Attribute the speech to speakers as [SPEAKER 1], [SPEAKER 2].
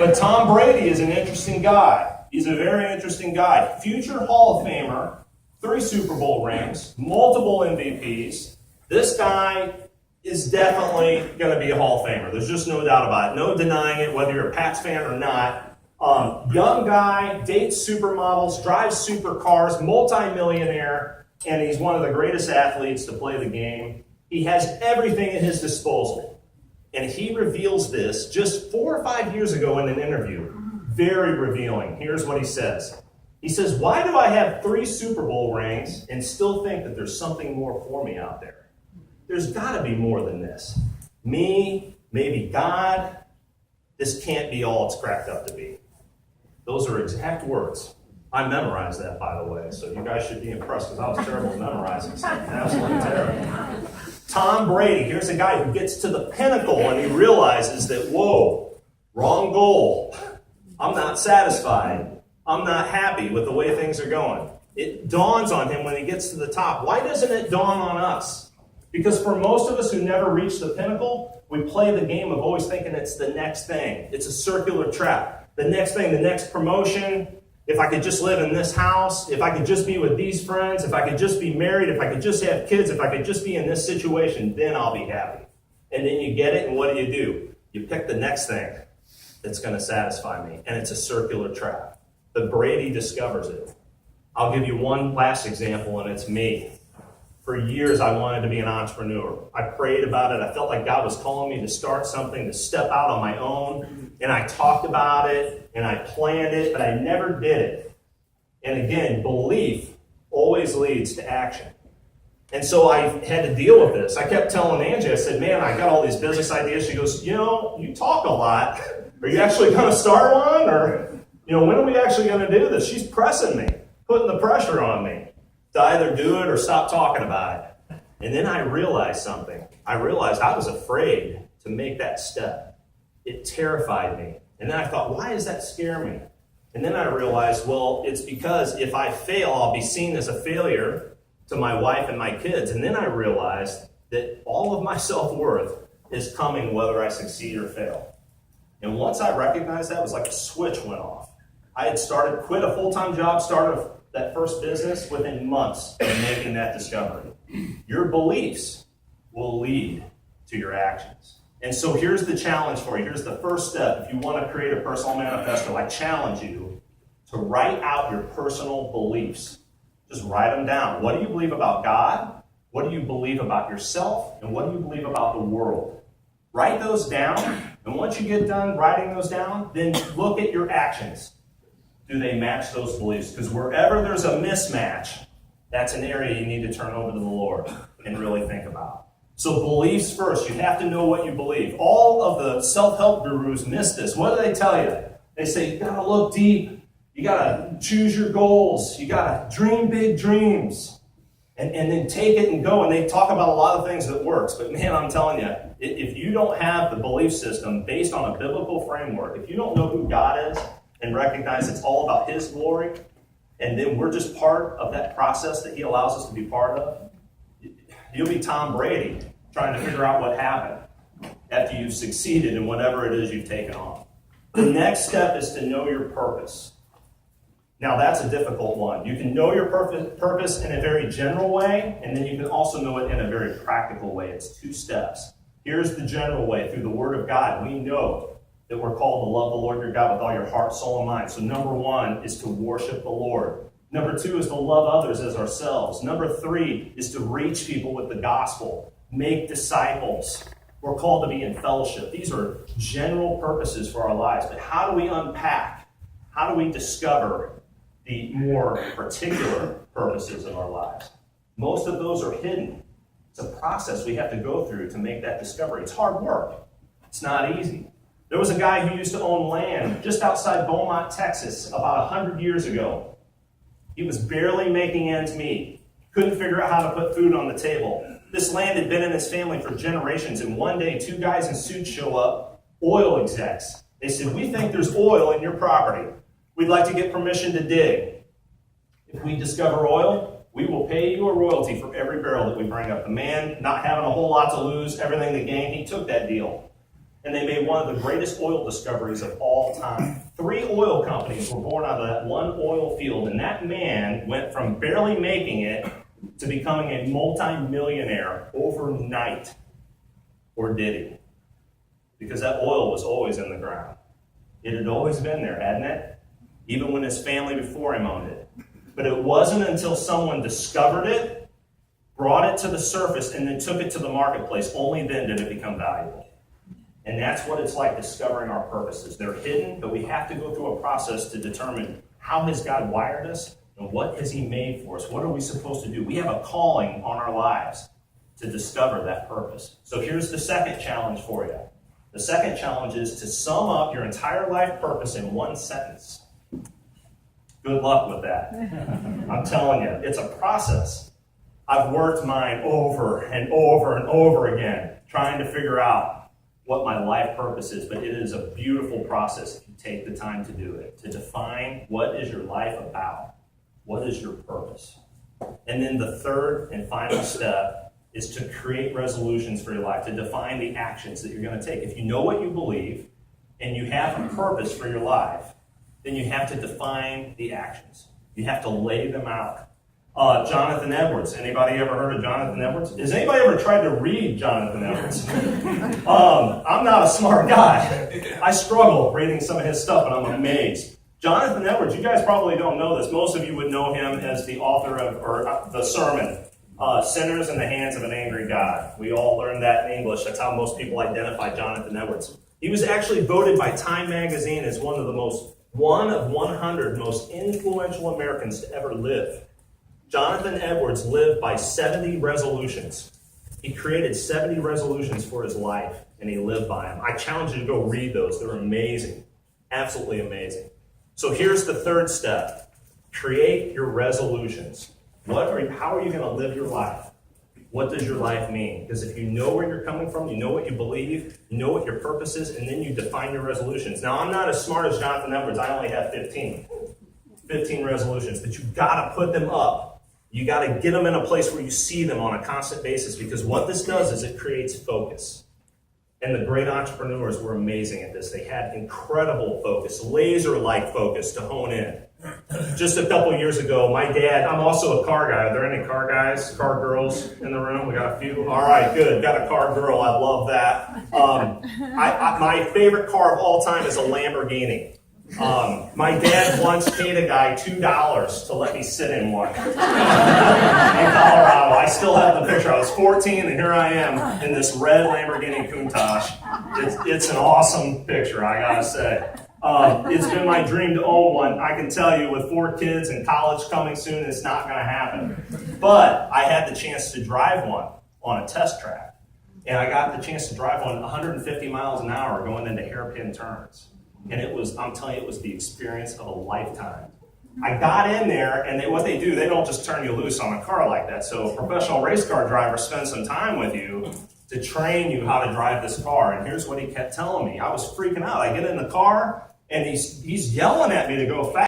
[SPEAKER 1] But Tom Brady is an interesting guy. He's a very interesting guy. Future Hall of Famer, 3 Super Bowl rings, multiple MVPs. This guy is definitely going to be a Hall of Famer. There's just no doubt about it. No denying it, whether you're a Pats fan or not. Young guy, dates supermodels, drives supercars, multi-millionaire, and he's one of the greatest athletes to play the game. He has everything at his disposal. And he reveals this just 4 or 5 years ago in an interview. Very revealing. Here's what he says. He says, why do I have 3 Super Bowl rings and still think that there's something more for me out there? There's got to be more than this. Me, maybe God. This can't be all it's cracked up to be. Those are exact words. I memorized that, by the way, so you guys should be impressed because I was terrible at memorizing something. Absolutely terrible. Tom Brady, here's a guy who gets to the pinnacle and he realizes that, whoa, wrong goal. I'm not satisfied. I'm not happy with the way things are going. It dawns on him when he gets to the top. Why doesn't it dawn on us? Because for most of us who never reach the pinnacle, we play the game of always thinking it's the next thing. It's a circular trap. The next thing, the next promotion. If I could just live in this house, if I could just be with these friends, if I could just be married, if I could just have kids, if I could just be in this situation, then I'll be happy. And then you get it, and what do? You pick the next thing that's going to satisfy me, and it's a circular trap. But Brady discovers it. I'll give you one last example, and it's me. For years, I wanted to be an entrepreneur. I prayed about it. I felt like God was calling me to start something, to step out on my own. And I talked about it, and I planned it, but I never did it. And again, belief always leads to action. And so I had to deal with this. I kept telling Angie, I said, man, I got all these business ideas. She goes, you talk a lot. Are you actually going to start one? Or, when are we actually going to do this? She's pressing me, putting the pressure on me to either do it or stop talking about it. And then I realized something. I realized I was afraid to make that step. It terrified me. And then I thought, why does that scare me? And then I realized, well, it's because if I fail, I'll be seen as a failure to my wife and my kids. And then I realized that all of my self-worth is coming whether I succeed or fail. And once I recognized that, it was like a switch went off. I had quit a full-time job, started that first business within months of making that discovery. Your beliefs will lead to your actions. And so here's the challenge for you. Here's the first step. If you want to create a personal manifesto, I challenge you to write out your personal beliefs. Just write them down. What do you believe about God? What do you believe about yourself? And what do you believe about the world? Write those down. And once you get done writing those down, then look at your actions. Do they match those beliefs? Because wherever there's a mismatch, that's an area you need to turn over to the Lord and really think about. So beliefs first. You have to know what you believe. All of the self-help gurus miss this. What do they tell you? They say, you got to look deep. You got to choose your goals. You got to dream big dreams. And then take it and go. And they talk about a lot of things that works. But man, I'm telling you, if you don't have the belief system based on a biblical framework, if you don't know who God is, and recognize it's all about His glory, and then we're just part of that process that He allows us to be part of, you'll be Tom Brady trying to figure out what happened after you've succeeded in whatever it is you've taken on. The next step is to know your purpose. Now, that's a difficult one. You can know your purpose in a very general way, and then you can also know it in a very practical way. It's 2 steps. Here's the general way. Through the Word of God, we know that we're called to love the Lord your God with all your heart, soul, and mind. So number 1 is to worship the Lord. Number 2 is to love others as ourselves. Number 3 is to reach people with the gospel. Make disciples. We're called to be in fellowship. These are general purposes for our lives. But how do we unpack? How do we discover the more particular purposes of our lives? Most of those are hidden. It's a process we have to go through to make that discovery. It's hard work. It's not easy. There was a guy who used to own land just outside Beaumont, Texas, about 100 years ago. He was barely making ends meet. Couldn't figure out how to put food on the table. This land had been in his family for generations, and one day 2 guys in suits show up, oil execs. They said, we think there's oil in your property. We'd like to get permission to dig. If we discover oil, we will pay you a royalty for every barrel that we bring up. The man, not having a whole lot to lose, everything to gain, he took that deal. and they made one of the greatest oil discoveries of all time. 3 oil companies were born out of that one oil field, and that man went from barely making it to becoming a multi-millionaire overnight. Or did he? Because that oil was always in the ground. It had always been there, hadn't it? Even when his family before him owned it. But it wasn't until someone discovered it, brought it to the surface, and then took it to the marketplace, only then did it become valuable. And that's what it's like discovering our purposes. They're hidden, but we have to go through a process to determine how has God wired us and what has he made for us. What are we supposed to do? We have a calling on our lives to discover that purpose. So here's the second challenge for you. The second challenge is to sum up your entire life purpose in one sentence. Good luck with that. I'm telling you, it's a process. I've worked mine over and over and over again, trying to figure out what my life purpose is, but it is a beautiful process if you take the time to do it, to define what is your life about, what is your purpose. And then the third and final step is to create resolutions for your life, to define the actions that you're going to take. If you know what you believe and you have a purpose for your life, then you have to define the actions. You have to lay them out. Jonathan Edwards. Anybody ever heard of Jonathan Edwards? Has anybody ever tried to read Jonathan Edwards? I'm not a smart guy. I struggle reading some of his stuff, and I'm amazed. Jonathan Edwards, you guys probably don't know this. Most of you would know him as the author of the sermon, Sinners in the Hands of an Angry God. We all learned that in English. That's how most people identify Jonathan Edwards. He was actually voted by Time magazine as one of 100 most influential Americans to ever live. Jonathan Edwards lived by 70 resolutions. He created 70 resolutions for his life, and he lived by them. I challenge you to go read those. They're amazing. Absolutely amazing. So here's the third step. Create your resolutions. How are you going to live your life? What does your life mean? Because if you know where you're coming from, you know what you believe, you know what your purpose is, and then you define your resolutions. Now, I'm not as smart as Jonathan Edwards. I only have 15 resolutions, but you've got to put them up. You got to get them in a place where you see them on a constant basis, because what this does is it creates focus. And the great entrepreneurs were amazing at this. They had incredible focus, laser-like focus to hone in. Just a couple years ago, my dad, I'm also a car guy. Are there any car guys, car girls in the room? We got a few. All right, good. Got a car girl. I love that. My favorite car of all time is a Lamborghini. My dad once paid a guy $2 to let me sit in one in Colorado. I still have the picture. I was 14, and here I am in this red Lamborghini Countach. It's an awesome picture, I gotta say. It's been my dream to own one. I can tell you, with 4 kids and college coming soon, it's not going to happen. But I had the chance to drive one on a test track, and I got the chance to drive one 150 miles an hour going into hairpin turns. And I'm telling you, it was the experience of a lifetime. I got in there, and what they do, they don't just turn you loose on a car like that. So a professional race car driver spends some time with you to train you how to drive this car. And here's what he kept telling me. I was freaking out. I get in the car, and he's yelling at me to go fast.